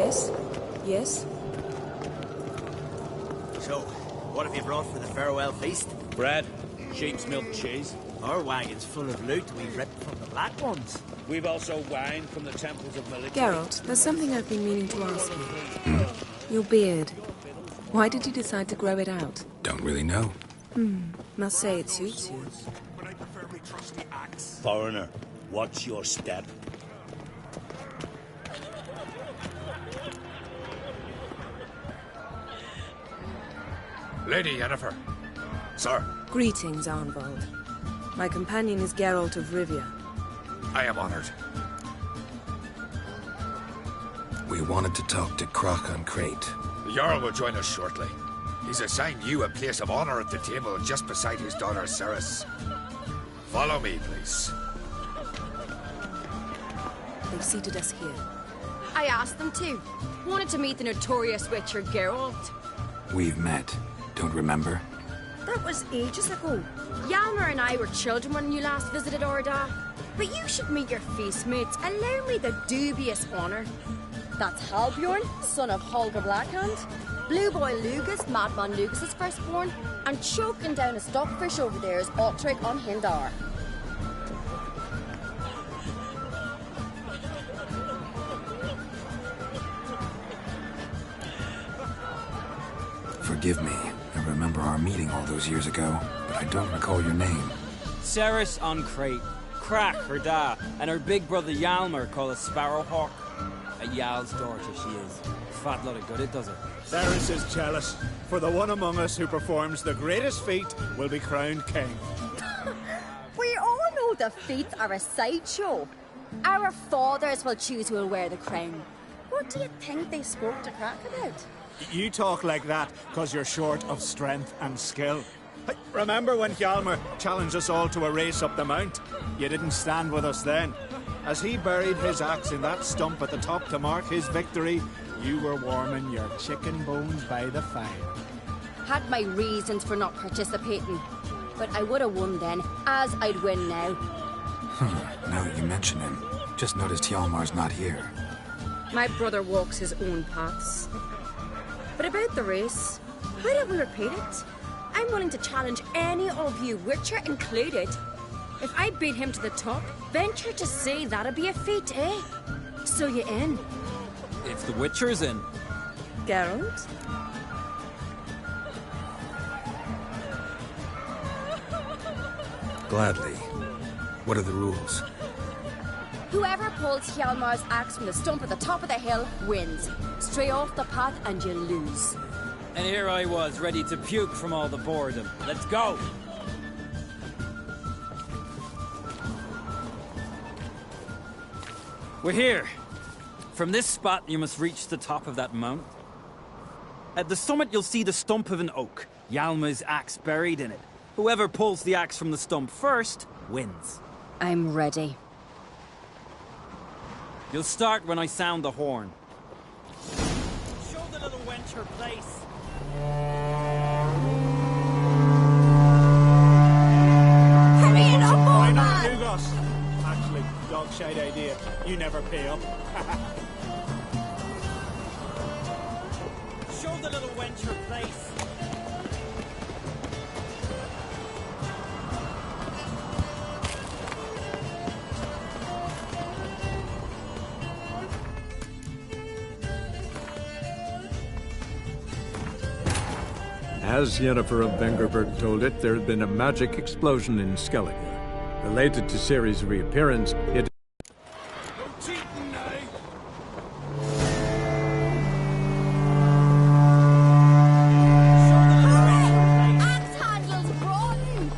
Yes? Yes? So, what have you brought for the farewell feast? Bread, sheep's milk cheese. Our wagon's full of loot we ripped from the Black Ones. We've also wine from the temples of military. Geralt, there's something I've been meaning to ask you. Your beard. Why did you decide to grow it out? Don't really know. Must say it suits you. Foreigner, what's your step? Lady Yennefer. Sir. Greetings, Arnvald. My companion is Geralt of Rivia. I am honored. We wanted to talk to Croc on Crate. The Jarl will join us shortly. He's assigned you a place of honor at the table just beside his daughter Ceres. Follow me, please. They've seated us here. I asked them to. Wanted to meet the notorious Witcher Geralt. We've met. Don't remember? That was ages ago. Hjalmar and I were children when you last visited Orda. But you should meet your feast mates. Allow me the dubious honor. That's Halbjorn, son of Holger Blackhand. Blue Boy Lugas, Madman Lugas' firstborn. And choking down a stockfish over there is Otric on Hindar. Forgive me. I remember our meeting all those years ago, but I don't recall your name. Ceres on Crate, Crack her da, and her big brother Hjalmar called a Sparrowhawk. A Jarl's daughter she is. Fat lot of good it does her. Ceres is jealous, for the one among us who performs the greatest feat will be crowned king. We all know the feats are a sideshow. Our fathers will choose who will wear the crown. What do you think they spoke to Crack about? You talk like that because you're short of strength and skill. Hey, remember when Hjalmar challenged us all to a race up the mount? You didn't stand with us then. As he buried his axe in that stump at the top to mark his victory, you were warming your chicken bones by the fire. Had my reasons for not participating. But I would have won then, as I'd win now. Now that you mention him, just noticed Hjalmar's not here. My brother walks his own paths. But about the race, why don't we repeat it? I'm willing to challenge any of you, Witcher included. If I beat him to the top, venture to say that'd be a feat, eh? So you in? If the Witcher's in. Geralt? Gladly. What are the rules? Whoever pulls Hjalmar's axe from the stump at the top of the hill wins. Stray off the path and you lose. And here I was, ready to puke from all the boredom. Let's go! We're here. From this spot, you must reach the top of that mount. At the summit, you'll see the stump of an oak. Hjalmar's axe buried in it. Whoever pulls the axe from the stump first, wins. I'm ready. You'll start when I sound the horn. Show the little wench her place. Hurry it up, Why old not man! Lugos? Actually, dog shite idea. You never pay up. Show the little wench her place. As Yennefer of Vengerberg told it, there had been a magic explosion in Skellige. Related to Ciri's reappearance, it... Axe handles rotten!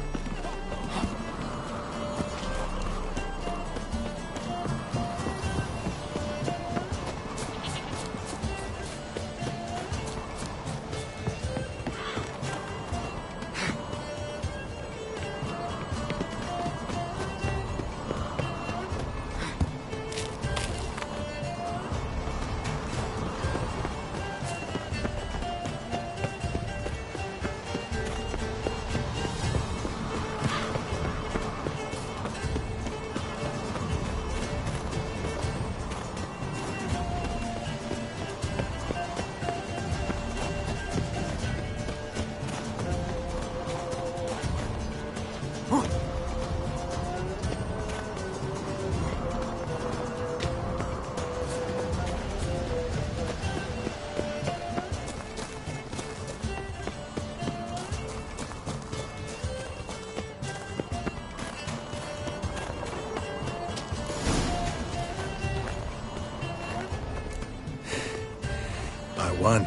I won,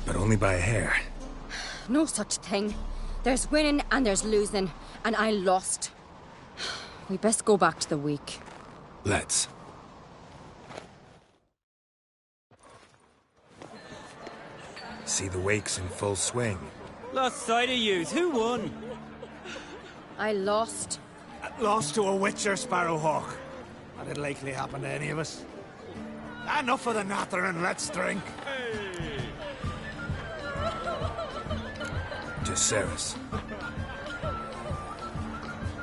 but only by a hair. No such thing. There's winning and there's losing, and I lost. We best go back to the week. Let's. See the wakes in full swing. Lost sight of yous. Who won? I lost. Lost to a witcher, Sparrowhawk. That'd likely happen to any of us. Enough of the nattering, let's drink. To Ceres.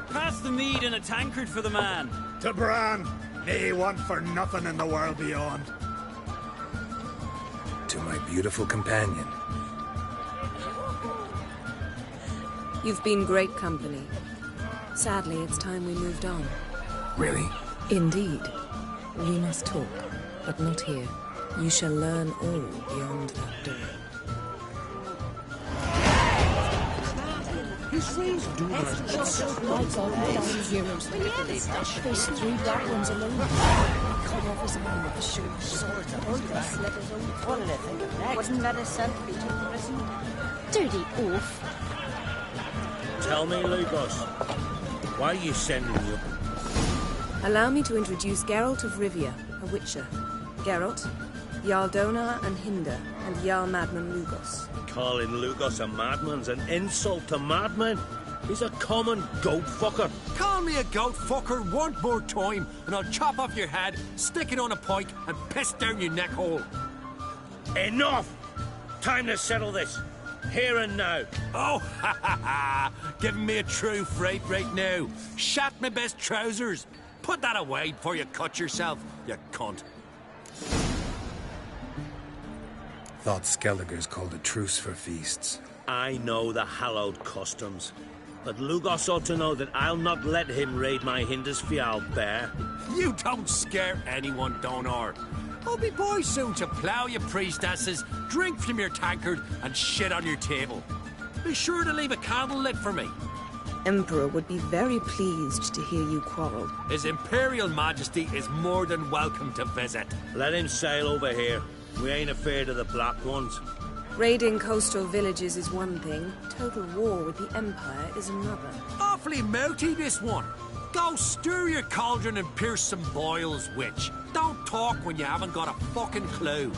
Pass the mead in a tankard for the man. To Bran, may he want for nothing in the world beyond. To my beautiful companion. You've been great company. Sadly, it's time we moved on. Really? Indeed. We must talk, but not here. You shall learn all beyond that door. His raised doers just lights all the heroes. There's 3 black ones alone. Cut off his arm with a short sword. What did I think of next? Wasn't that a son to be taken to prison? Dirty oaf. Tell me, Lugos, why are you sending me up? Allow me to introduce Geralt of Rivia, a witcher. Geralt, Jarl Donar and Hinder, and Jarl Madman Lugos. Calling Lugos a madman's an insult to madmen. He's a common goat fucker. Call me a goat fucker one more time, and I'll chop off your head, stick it on a pike, and piss down your neck hole. Enough! Time to settle this. Here and now. Oh, ha ha ha! Giving me a true fright right now. Shat my best trousers. Put that away before you cut yourself, you cunt. Thought Skelliger's called a truce for feasts. I know the hallowed customs, but Lugos ought to know that I'll not let him raid my Hindisfial bear. You don't scare anyone, Donar. I'll be boy soon to plough you priestesses, drink from your tankard, and shit on your table. Be sure to leave a candle lit for me. Emperor would be very pleased to hear you quarrel. His Imperial Majesty is more than welcome to visit. Let him sail over here. We ain't afraid of the Black Ones. Raiding coastal villages is one thing. Total war with the Empire is another. Awfully mouty, this one. Go stir your cauldron and pierce some boils, witch. Don't talk when you haven't got a fucking clue.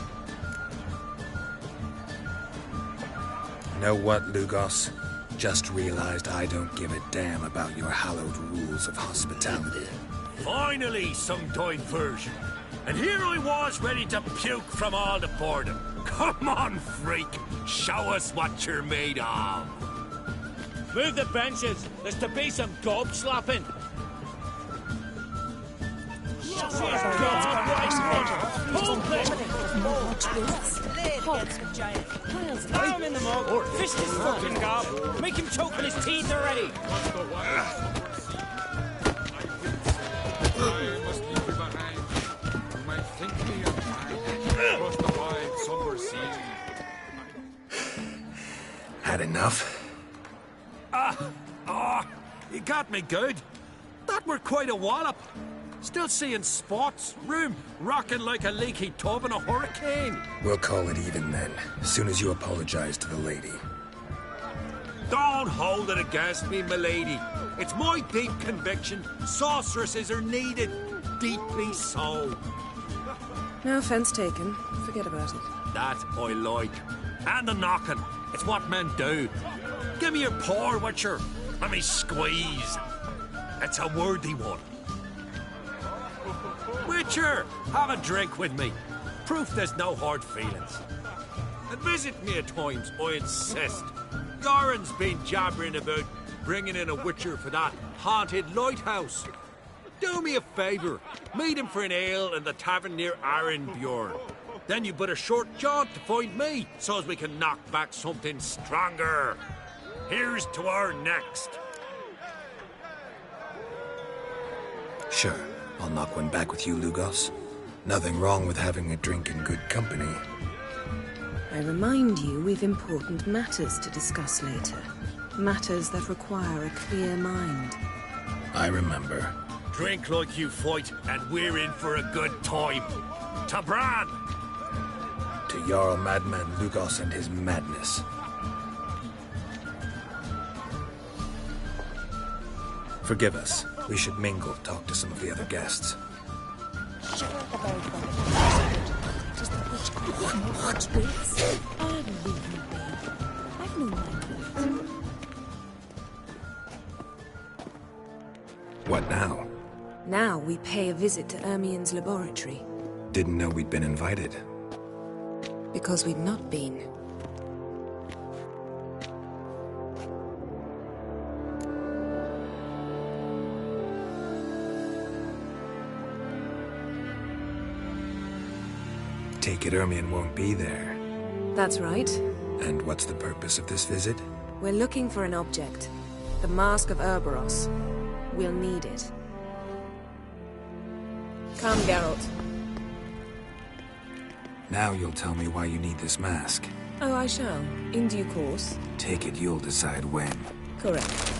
Know what, Lugos? Just realized I don't give a damn about your hallowed rules of hospitality. Finally, some diversion. And here I was ready to puke from all the boredom. Come on, freak. Show us what you're made of. Move the benches. There's to be some gob slapping. Throw him in the mug. Fist his fucking gob. Make him choke on his teeth already. Had enough? You got me good. That were quite a wallop. Still seeing spots, room rocking like a leaky tub in a hurricane. We'll call it even then, as soon as you apologize to the lady. Don't hold it against me, milady. It's my deep conviction sorceresses are needed. Deeply so. No offense taken. Forget about it. That I like. And the knocking. It's what men do. Give me your paw, Witcher. Let me squeeze. It's a worthy one. Witcher, have a drink with me. Proof there's no hard feelings. And visit me at times, I insist. Goran's been jabbering about bringing in a Witcher for that haunted lighthouse. Do me a favour. Meet him for an ale in the tavern near Arenbjorn. Then you but a short jaunt to find me, so as we can knock back something stronger. Here's to our next. Sure, I'll knock one back with you, Lugos. Nothing wrong with having a drink in good company. I remind you we've important matters to discuss later. Matters that require a clear mind. I remember. Drink like you fight, and we're in for a good time. To Bran! To Jarl Madman Lugos and his madness. Forgive us. We should mingle, talk to some of the other guests. What now? Now we pay a visit to Ermien's laboratory. Didn't know we'd been invited. Because we'd not been. Take it Ermien won't be there. That's right. And what's the purpose of this visit? We're looking for an object. The Mask of Ouroboros. We'll need it. Come, Geralt. Now you'll tell me why you need this mask. Oh, I shall. In due course. Take it you'll decide when. Correct.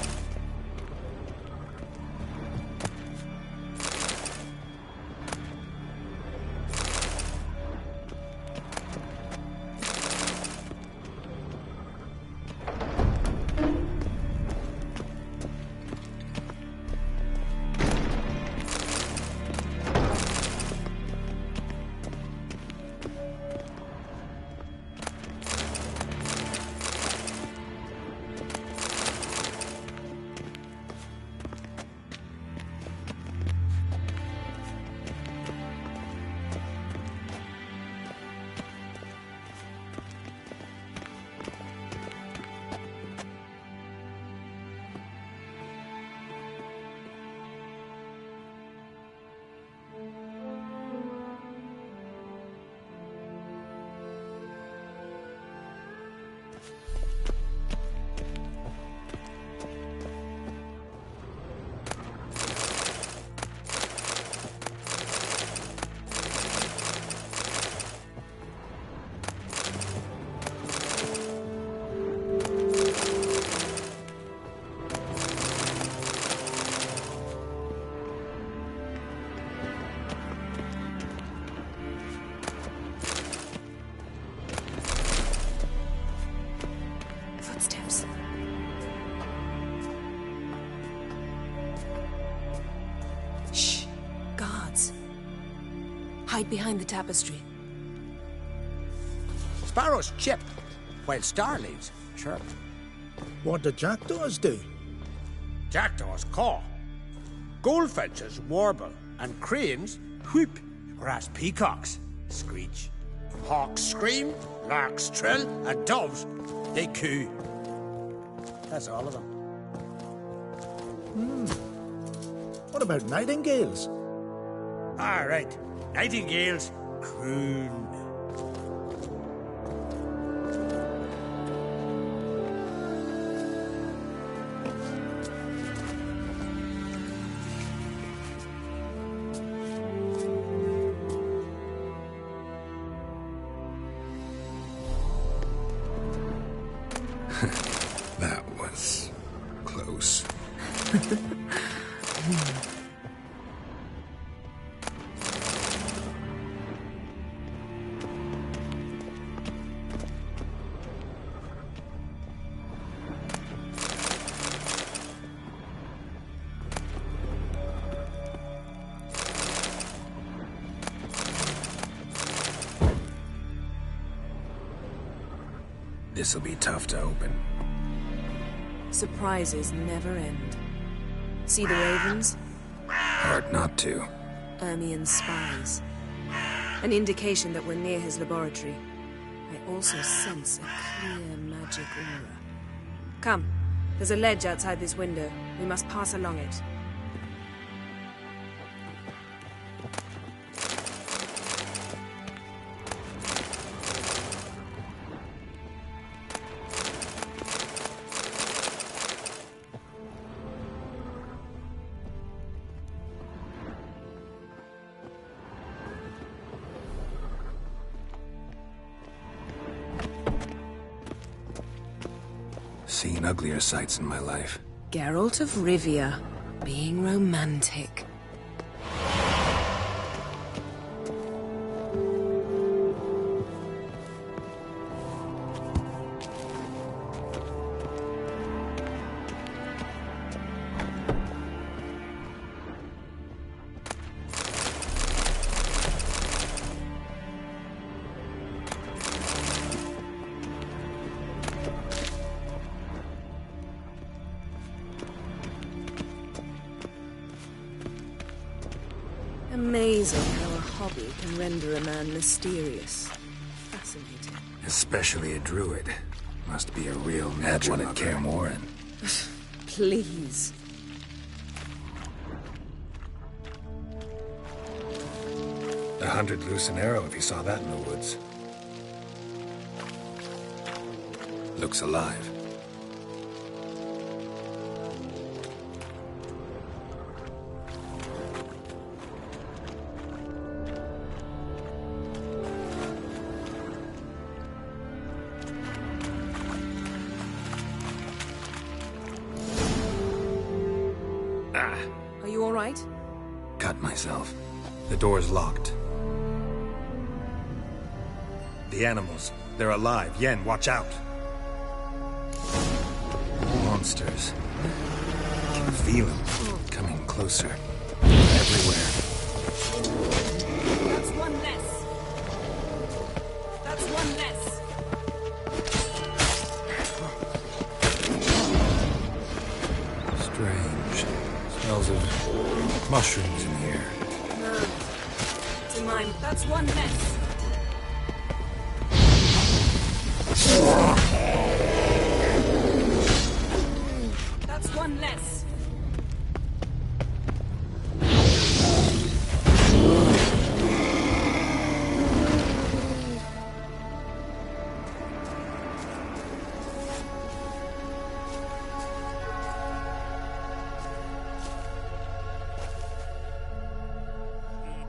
Footsteps. Shh. Guards. Hide behind the tapestry. Sparrows chip, while starlings chirp. What do jackdaws do? Jackdaws caw. Goldfinches warble, and cranes whoop, whereas peacocks screech. Hawks scream, larks trill, and doves, they coo. That's all of them. What about nightingales? All right, nightingales croon. That was close. This'll be tough to open. Surprises never end. See the ravens? Hard not to. Ermien's spies. An indication that we're near his laboratory. I also sense a clear magic aura. Come. There's a ledge outside this window. We must pass along it. Seen uglier sights in my life. Geralt of Rivia, being romantic. amazing how a hobby can render a man mysterious. Fascinating. Especially a druid. Must be a real magic one at Kaer Morhen. Please. A 100 loose an arrow if you saw that in the woods. Looks alive. Are you all right? Cut myself. The door's locked. The animals. They're alive. Yen, watch out. Monsters. I can feel them. Coming closer. Everywhere. That's one less. That's one less. Strange. Smells of mushrooms in here. No. It's in mine. That's one less. That's one less.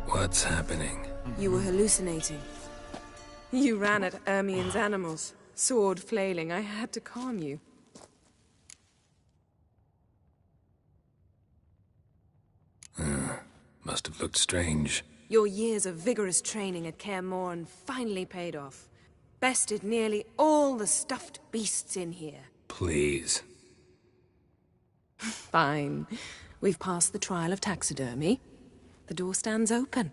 What's happening? You were hallucinating. You ran at Ermien's animals, sword flailing. I had to calm you. Must have looked strange. Your years of vigorous training at Kaer Morhen finally paid off. Bested nearly all the stuffed beasts in here. Please. Fine. We've passed the trial of taxidermy. The door stands open.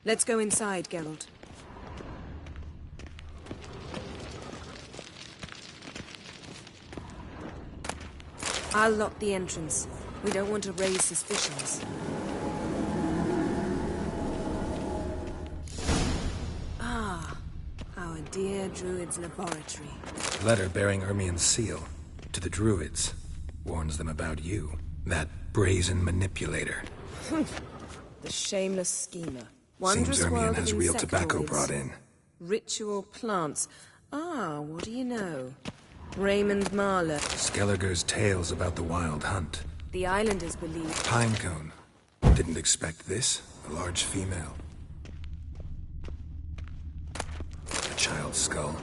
Let's go inside, Geralt. I'll lock the entrance. We don't want to raise suspicions. Ah, our dear Druid's laboratory. Letter bearing Ermien's seal. To the Druids. Warns them about you. That brazen manipulator. The shameless schemer. Seems Ermien world has of real tobacco insectoids. brought in. Ritual plants. Ah, what do you know? Raymond Marler. Skelliger's tales about the wild hunt. The islanders believe... Pinecone. Didn't expect this. A large female. A child's skull.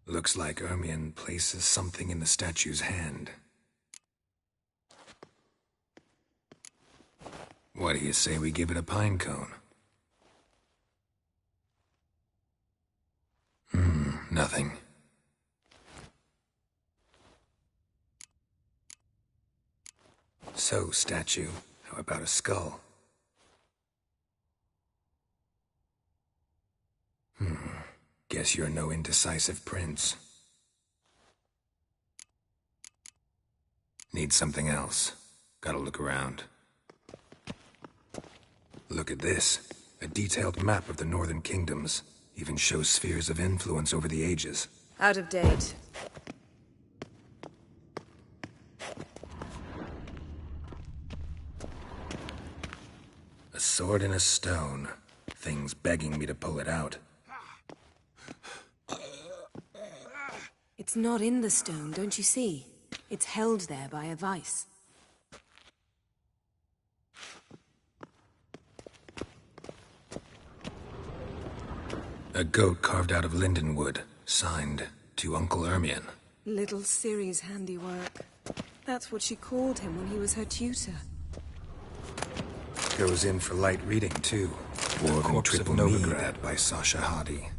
Looks like Ermien places something in the statue's hand. What do you say we give it a pine cone? Nothing. So, statue, how about a skull? Guess you're no indecisive prince. Need something else. Gotta look around. Look at this. A detailed map of the Northern Kingdoms. Even shows spheres of influence over the ages. Out of date. A sword and a stone. Thing's begging me to pull it out. It's not in the stone, don't you see? It's held there by a vice. A goat carved out of linden wood, signed to Uncle Ermien. Little Ciri's handiwork. That's what she called him when he was her tutor. Goes in for light reading, too. Dwarven Triple Me, that by Sasha Hadi.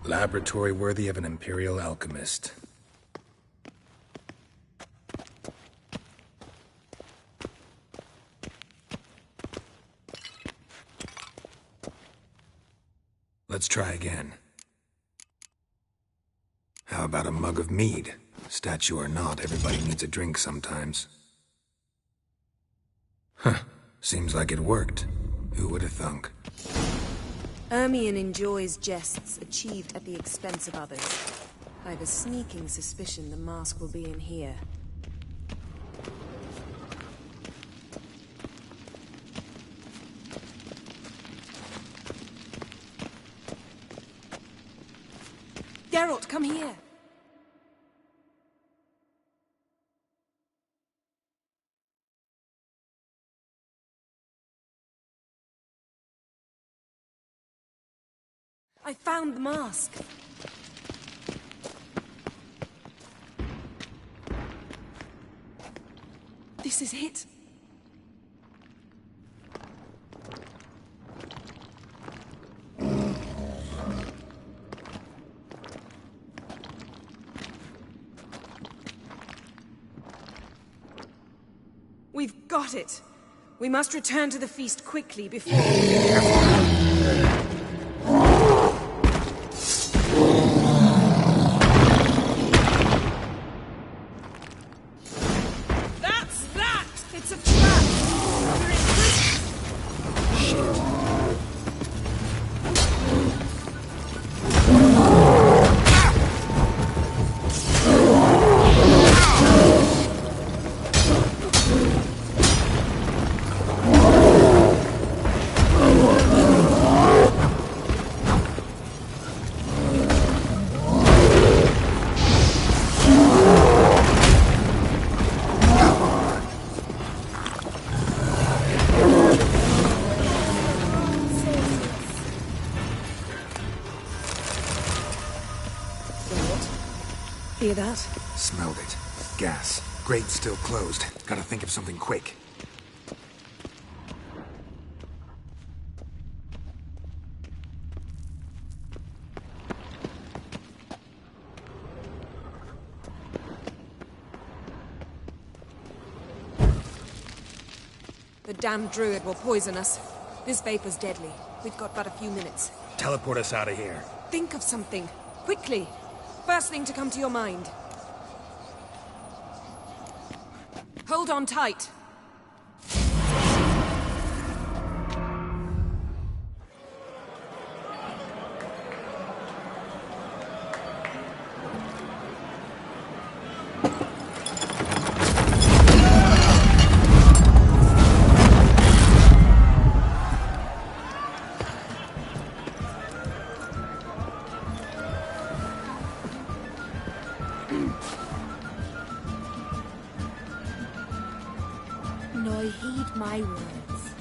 Laboratory worthy of an Imperial alchemist. Let's try again. about a mug of mead? Statue or not, everybody needs a drink sometimes. Huh. Seems like it worked. Who would have thunk? Ermion enjoys jests achieved at the expense of others. I have a sneaking suspicion the mask will be in here. Geralt, come here! I found the mask. This is it. We've got it. We must return to the feast quickly before... Hear that? Smelled it. Gas. Grate's still closed. Gotta think of something quick. The damned druid will poison us. This vapor's deadly. We've got but a few minutes. Teleport us out of here. Think of something. Quickly. First thing to come to your mind. Hold on tight. Now heed my words.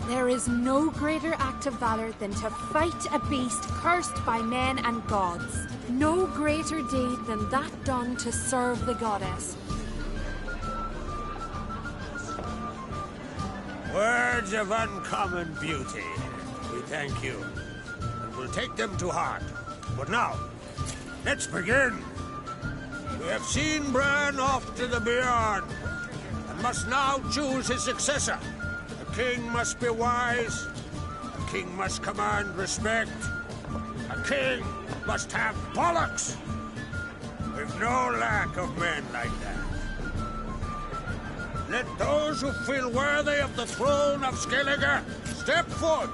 There is no greater act of valor than to fight a beast cursed by men and gods. No greater deed than that done to serve the goddess. Words of uncommon beauty. We thank you, and we'll take them to heart. But now, let's begin. We have seen Bran off to the beyond, and must now choose his successor. A king must be wise. A king must command respect. A king must have bollocks. We've no lack of men like that. Let those who feel worthy of the throne of Skellige step forth.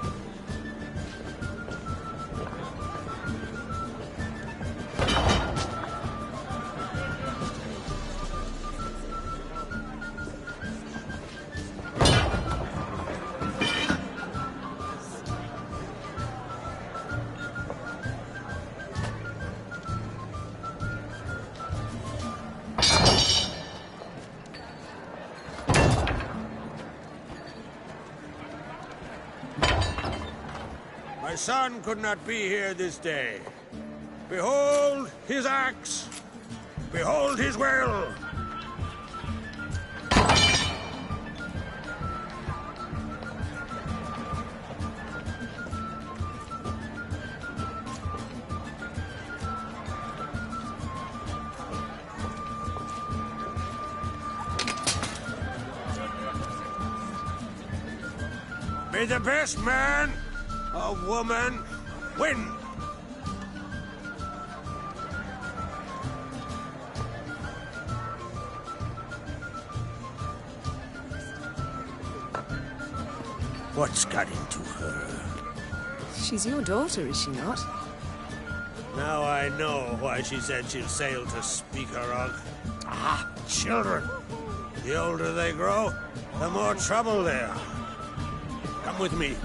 My son could not be here this day. Behold his axe. Behold his will. May the best man or woman win. What's got into her? She's your daughter, is she not? Now I know why she said she'll sail to speak her of. Ah, children. The older they grow, the more trouble they are. Come with me.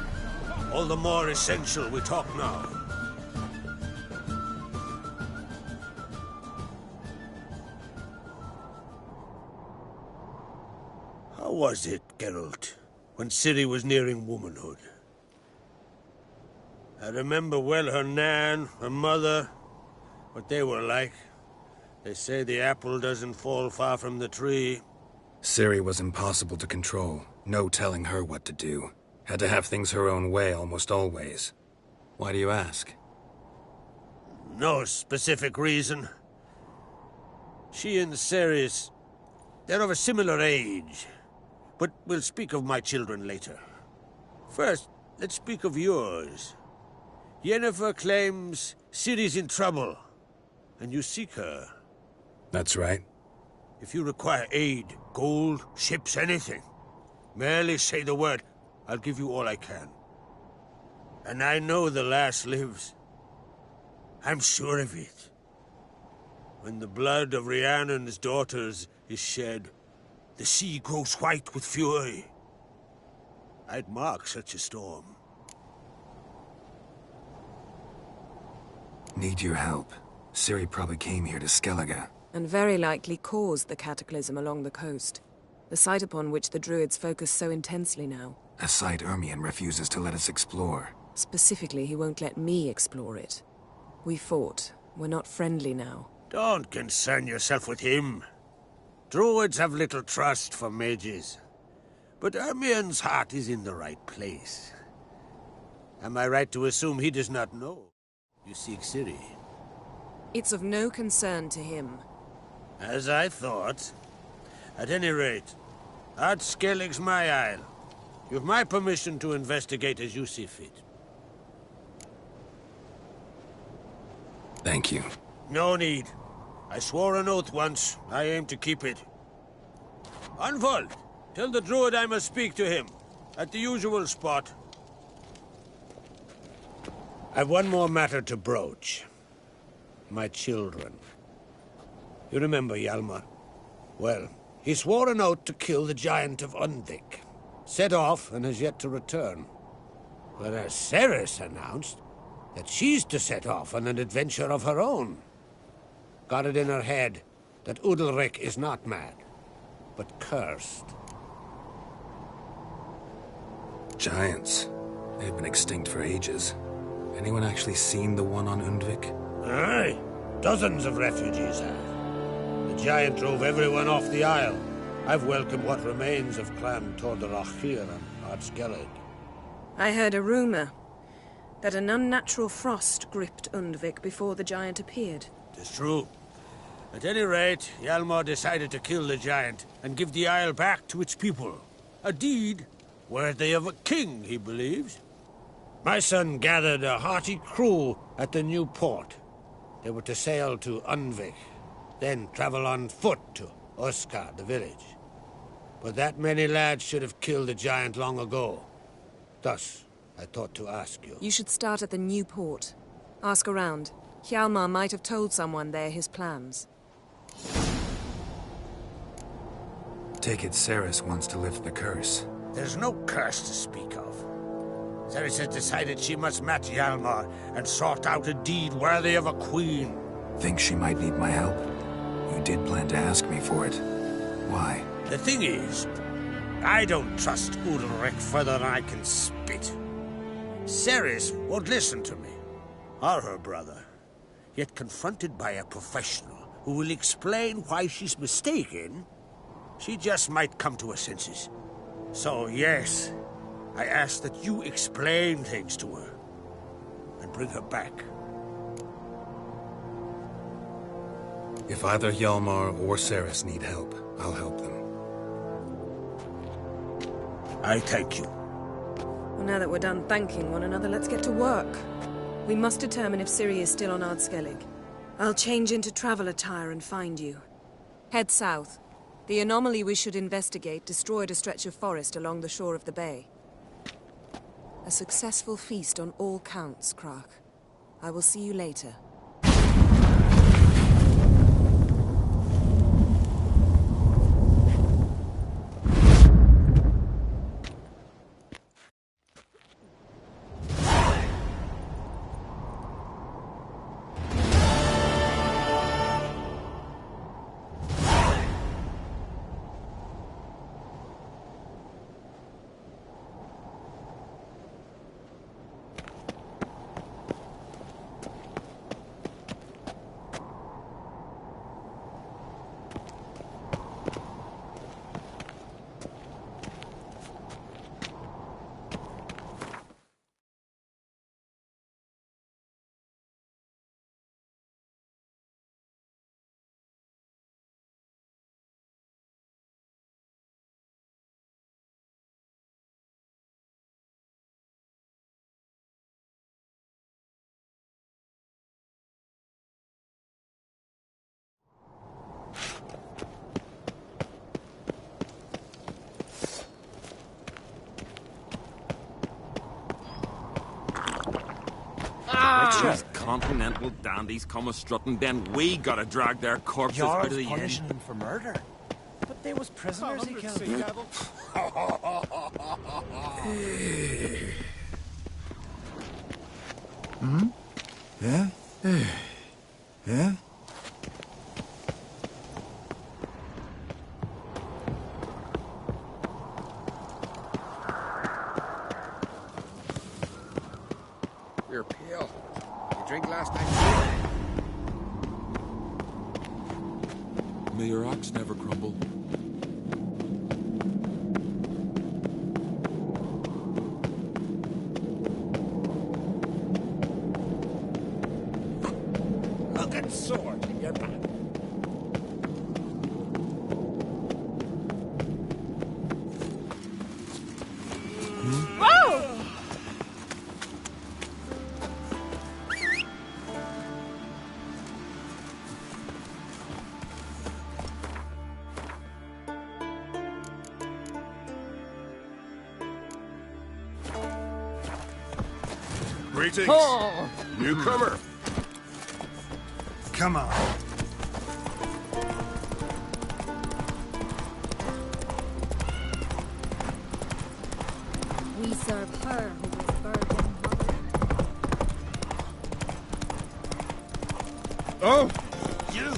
All the more essential we talk now. How was it, Geralt, when Ciri was nearing womanhood? I remember well her nan, her mother, what they were like. They say the apple doesn't fall far from the tree. Ciri was impossible to control. No telling her what to do. Had to have things her own way almost always. Why do you ask? No specific reason. She and Ceres, they're of a similar age. But we'll speak of my children later. First, let's speak of yours. Yennefer claims Ciri's in trouble, and you seek her. That's right. If you require aid, gold, ships, anything, merely say the word. I'll give you all I can. And I know the lass lives. I'm sure of it. When the blood of Rhiannon's daughters is shed, the sea grows white with fury. I'd mark such a storm. Need your help. Ciri probably came here to Skellige. And very likely caused the cataclysm along the coast. The site upon which the Druids focus so intensely now. A site Ermion refuses to let us explore. Specifically, he won't let me explore it. We fought. We're not friendly now. Don't concern yourself with him. Druids have little trust for mages. But Ermion's heart is in the right place. Am I right to assume he does not know you seek Ciri? It's of no concern to him. As I thought. At any rate, Ard Skellig's my isle. You've my permission to investigate as you see fit. Thank you. No need. I swore an oath once. I aim to keep it. Unfold! Tell the druid I must speak to him. At the usual spot. I've one more matter to broach. My children. You remember Hjalmar? Well, he swore an oath to kill the giant of Undvik. Set off and has yet to return. Whereas Ceres announced that she's to set off on an adventure of her own. Got it in her head that Udalric is not mad, but cursed. Giants. They've been extinct for ages. Anyone actually seen the one on Undvik? Aye. Dozens of refugees have. The giant drove everyone off the isle. I've welcomed what remains of Clan Tordarachir and Ard Skellig. I heard a rumor that an unnatural frost gripped Undvik before the giant appeared. It's true. At any rate, Hjalmar decided to kill the giant and give the isle back to its people. A deed worthy of a king, he believes. My son gathered a hearty crew at the new port. They were to sail to Undvik, then travel on foot to Oskar, the village. But that many lads should have killed the giant long ago. Thus, I thought to ask you. You should start at the new port. Ask around. Hjalmar might have told someone there his plans. Take it Ceres wants to lift the curse. There's no curse to speak of. Ceres has decided she must match Hjalmar and sort out a deed worthy of a queen. Think she might need my help? You did plan to ask me for it. Why? The thing is, I don't trust Udalric further than I can spit. Ceres won't listen to me, or her brother. Yet confronted by a professional who will explain why she's mistaken, she just might come to her senses. So yes, I ask that you explain things to her and bring her back. If either Hjalmar or Ceres need help, I'll help them. I thank you. Well, now that we're done thanking one another, let's get to work. We must determine if Ciri is still on Ard Skellig. I'll change into travel attire and find you. Head south. The anomaly we should investigate destroyed a stretch of forest along the shore of the bay. A successful feast on all counts, Krak. I will see you later. These continental dandies come a strutting, then we gotta drag their corpses out of the inn. punishing them for murder. But they was prisoners he killed. Hmm? Yeah? Yeah? You're pale. You drink last night? May your axe never crumble. Look at sword in your back. Greetings, Oh. newcomer. Come on. We serve her who was virgin mother. Oh, you.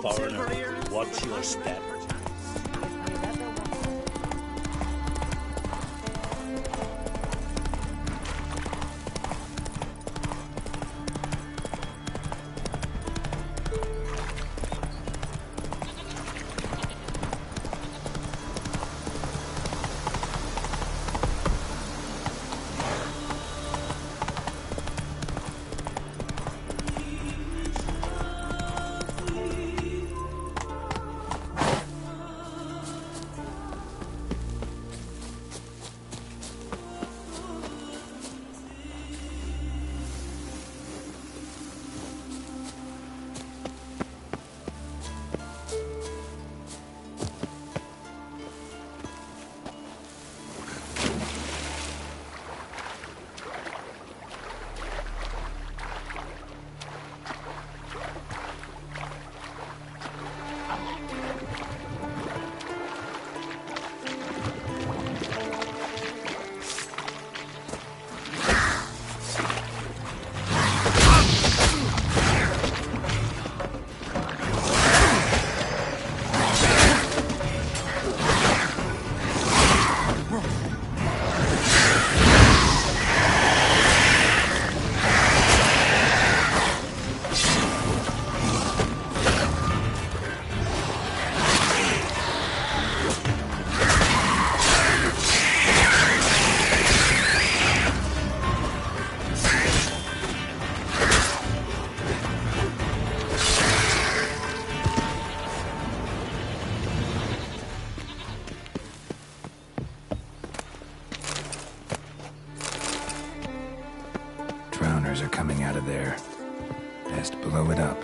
Foreigner, watch your step. prisoners are coming out of there. Best blow it up.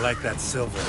Like that silver.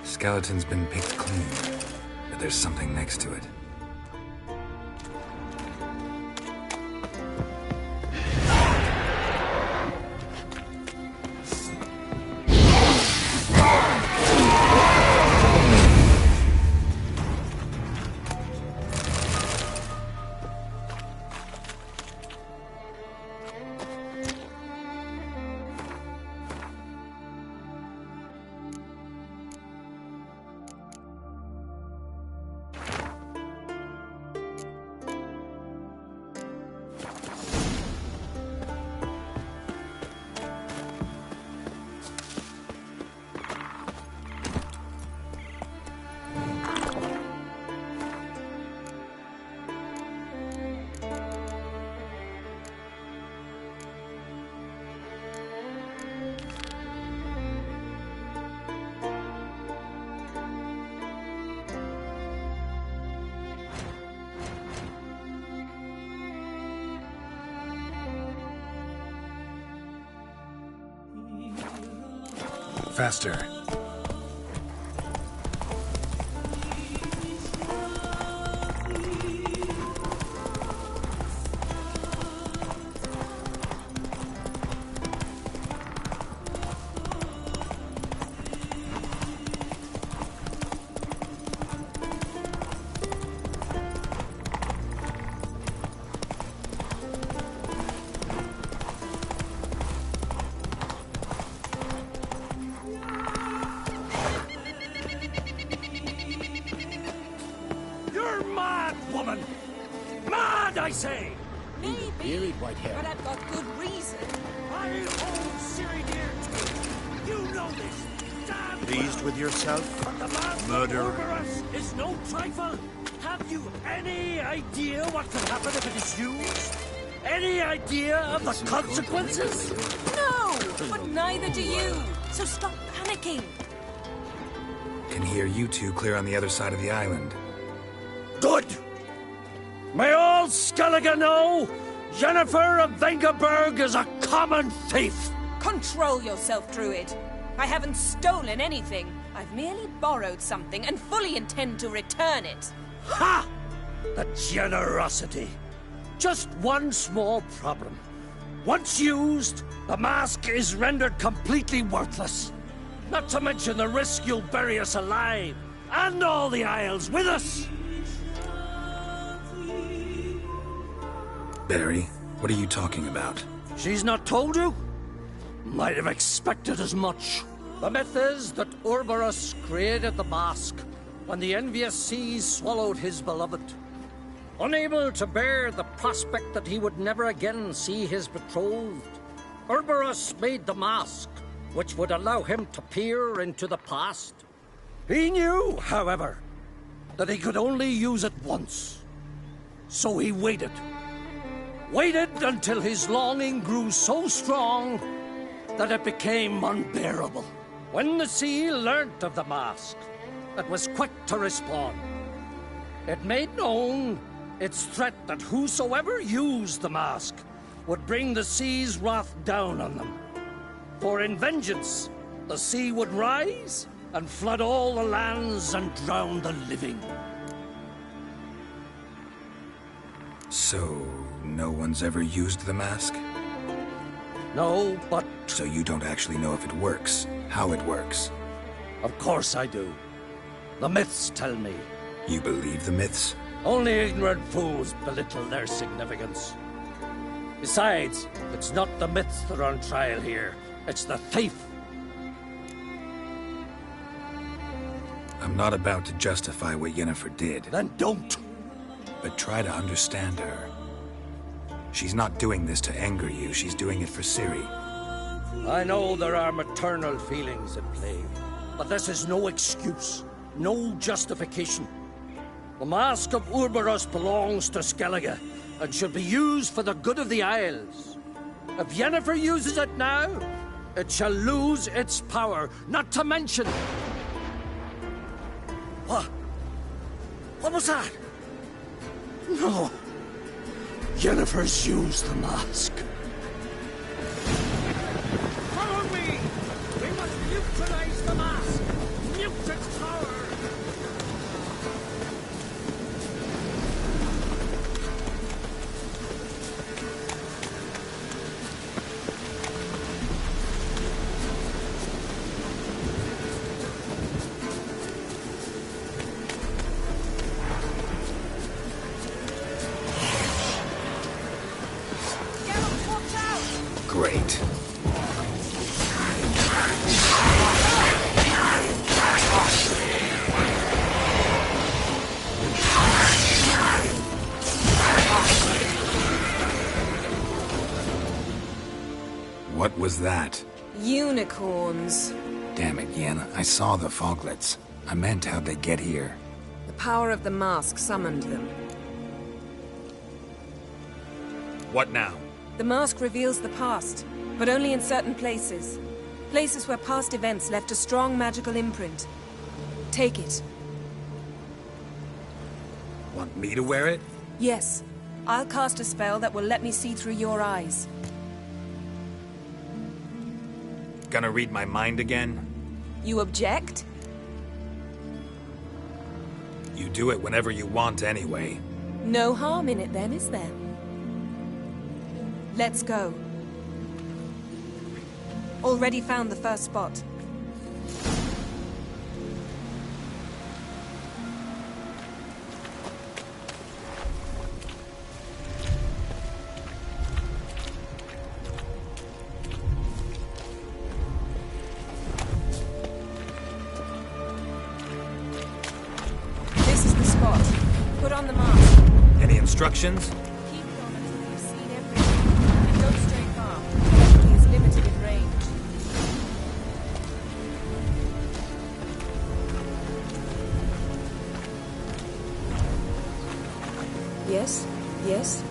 Skeleton's been picked clean, but there's something next to it. Faster. You're mad, woman! Mad, I say! Maybe, but I've got good reason. I hold Siri dear too. You know this. Damn Pleased with yourself, but the man murderer? over us is no trifle. Have you any idea what could happen if it is used? Any idea of the consequences? No, but neither do you. So stop panicking. Can hear you two clear on the other side of the island. Good! May all Skellige know Jennifer of Vengerberg is a common thief! Control yourself, Druid. I haven't stolen anything. I've merely borrowed something and fully intend to return it. Ha! The generosity. Just one small problem. Once used, the mask is rendered completely worthless. Not to mention the risk you'll bury us alive, and all the Isles with us. Barry, what are you talking about? She's not told you? Might have expected as much. The myth is that Urberus created the mask when the envious seas swallowed his beloved. Unable to bear the prospect that he would never again see his betrothed, Urberus made the mask, which would allow him to peer into the past. He knew, however, that he could only use it once. So he waited. Waited until his longing grew so strong that it became unbearable. When the sea learnt of the mask, it was quick to respond. It made known its threat that whosoever used the mask would bring the sea's wrath down on them. For in vengeance, the sea would rise and flood all the lands and drown the living. So, no one's ever used the mask? No, but... So you don't actually know if it works, how it works? Of course I do. The myths tell me. You believe the myths? Only ignorant fools belittle their significance. Besides, it's not the myths that are on trial here. It's the thief. I'm not about to justify what Yennefer did. Then don't. But try to understand her. She's not doing this to anger you, she's doing it for Ciri. I know there are maternal feelings at play, but this is no excuse, no justification. The Mask of Urberus belongs to Skellige, and should be used for the good of the Isles. If Yennefer uses it now, it shall lose its power, not to mention... What? What was that? No. Yennefer's used the mask. Follow me! We must neutralize the mask! Mute its power! Great. What was that? Unicorns. Damn it, Yen. I saw the foglets. I meant how'd they get here? The power of the mask summoned them. What now? The mask reveals the past, but only in certain places. Places where past events left a strong magical imprint. Take it. Want me to wear it? Yes. I'll cast a spell that will let me see through your eyes. Gonna read my mind again? You object? You do it whenever you want anyway. No harm in it then, is there? Let's go. Already found the first spot. This is the spot. Put on the mask. Any instructions? Keep it on until you've seen everything. And don't stray far. He is limited in range. Yes? Yes?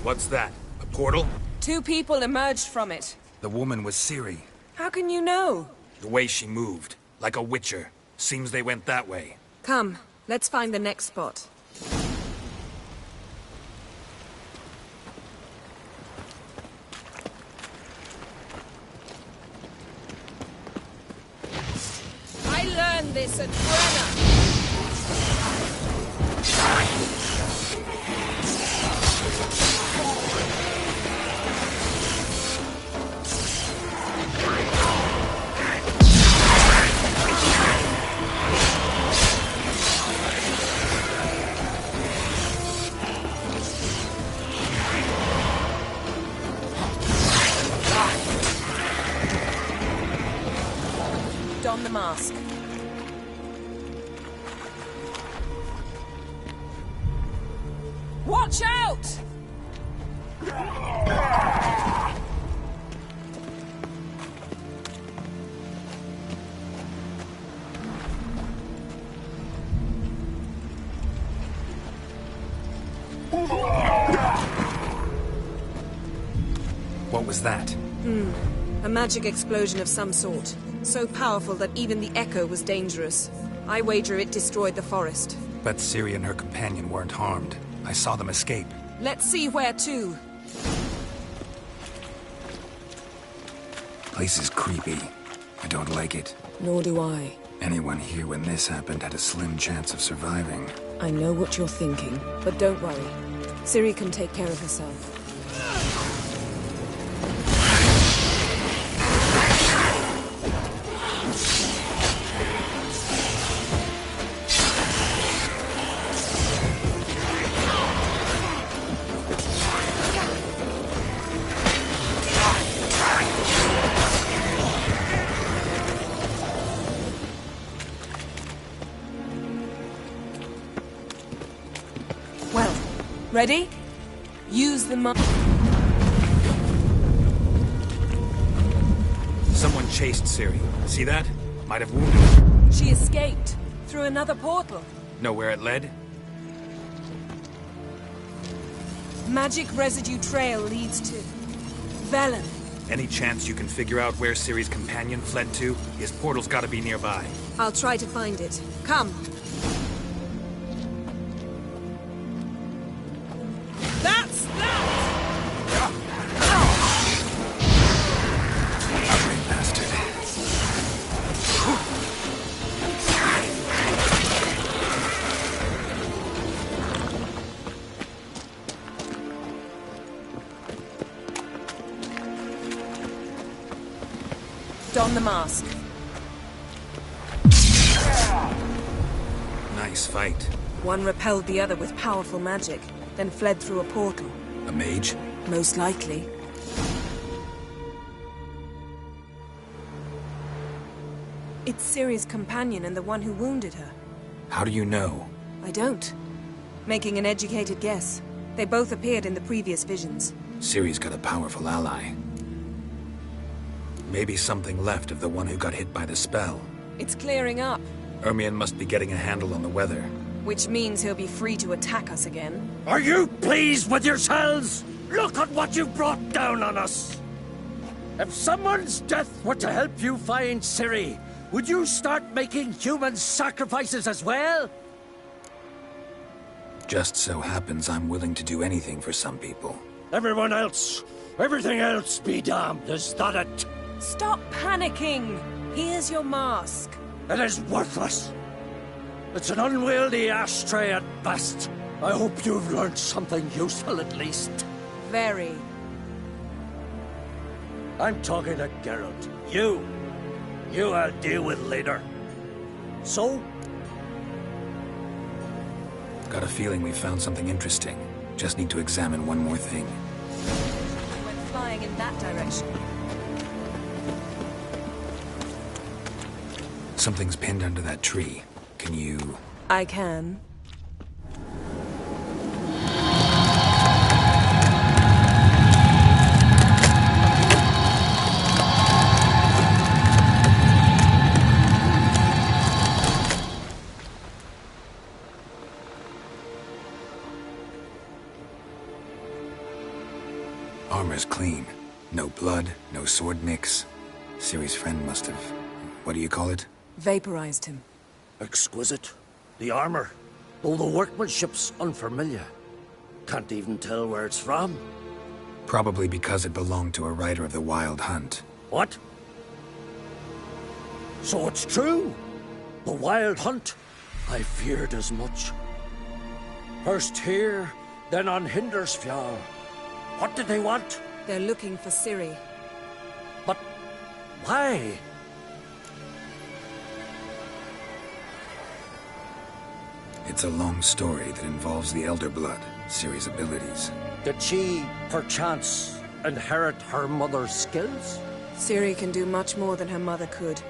What's that? A portal? 2 people emerged from it. The woman was Ciri. How can you know? The way she moved. Like a witcher. Seems they went that way. Come, let's find the next spot. I learned this at Brenna. Don the mask. Watch out! What was that? A magic explosion of some sort. So powerful that even the echo was dangerous. I wager it destroyed the forest. Bet Ciri and her companion weren't harmed. I saw them escape. Let's see where to. Place is creepy. I don't like it. Nor do I. Anyone here when this happened had a slim chance of surviving. I know what you're thinking, but don't worry. Ciri can take care of herself. Well, ready? Use the chased Ciri. See that? Might have wounded her. She escaped through another portal. Know where it led? Magic residue trail leads to Velen. Any chance you can figure out where Ciri's companion fled to? His portal's gotta be nearby. I'll try to find it. Come. That's that! Ugly bastard. Don the mask. Nice fight. One repelled the other with powerful magic, then fled through a portal. A mage? Most likely. It's Ciri's companion and the one who wounded her. How do you know? I don't. Making an educated guess. They both appeared in the previous visions. Ciri's got a powerful ally. Maybe something left of the one who got hit by the spell. It's clearing up, Ermion must be getting a handle on the weather. which means he'll be free to attack us again. Are you pleased with yourselves? Look at what you've brought down on us! If someone's death were to help you find Ciri, would you start making human sacrifices as well? Just so happens I'm willing to do anything for some people. Everyone else, everything else be damned, is that it? Stop panicking! Here's your mask. It is worthless. It's an unwieldy ashtray at best. I hope you've learned something useful at least. Very. I'm talking to Geralt. You I'll deal with later. So? Got a feeling we found something interesting. Just need to examine one more thing. We went flying in that direction. Something's pinned under that tree. Can you... I can. Armor's clean. No blood, no sword nicks. Ciri's friend must have... What do you call it? Vaporized him. Exquisite. The armor, though the workmanship's unfamiliar. Can't even tell where it's from. Probably because it belonged to a rider of the Wild Hunt. What? So it's true? The Wild Hunt? I feared as much. First here, then on Hindersfjall. What did they want? They're looking for Ciri. But why? It's a long story that involves the Elder Blood, Ciri's abilities. Did she, perchance, inherit her mother's skills? Ciri can do much more than her mother could.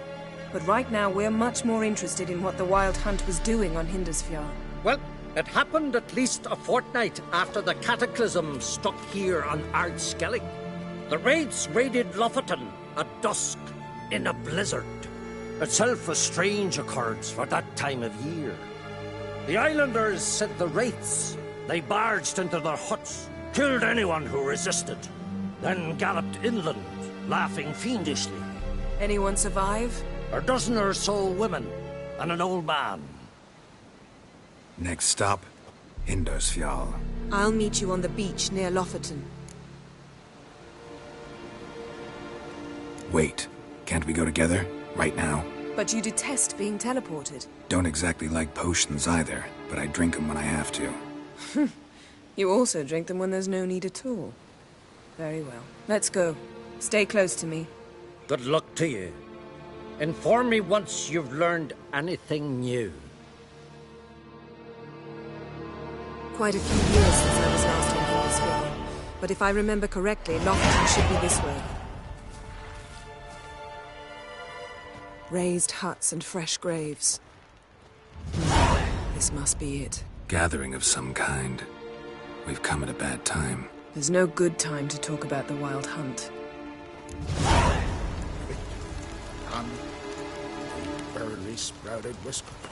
But right now, we're much more interested in what the Wild Hunt was doing on Hindersfjall. Well, it happened at least a fortnight after the cataclysm struck here on Ardskellig. The raids raided Lofoten at dusk in a blizzard. Itself a strange occurrence for that time of year. The islanders sent the wraiths. They barged into their huts, killed anyone who resisted, then galloped inland, laughing fiendishly. Anyone survive? A dozen or so women, and an old man. Next stop, Hindersfjall. I'll meet you on the beach near Lofoten. Wait, can't we go together? Right now? But you detest being teleported. Don't exactly like potions either, but I drink them when I have to. You also drink them when there's no need at all. Very well. Let's go. Stay close to me. Good luck to you. Inform me once you've learned anything new. Quite a few years since I was last on Hindersfjall. But if I remember correctly, Lofoten should be this way. Raised huts and fresh graves. This must be it. Gathering of some kind. We've come at a bad time. There's no good time to talk about the Wild Hunt. sprouted whiskers.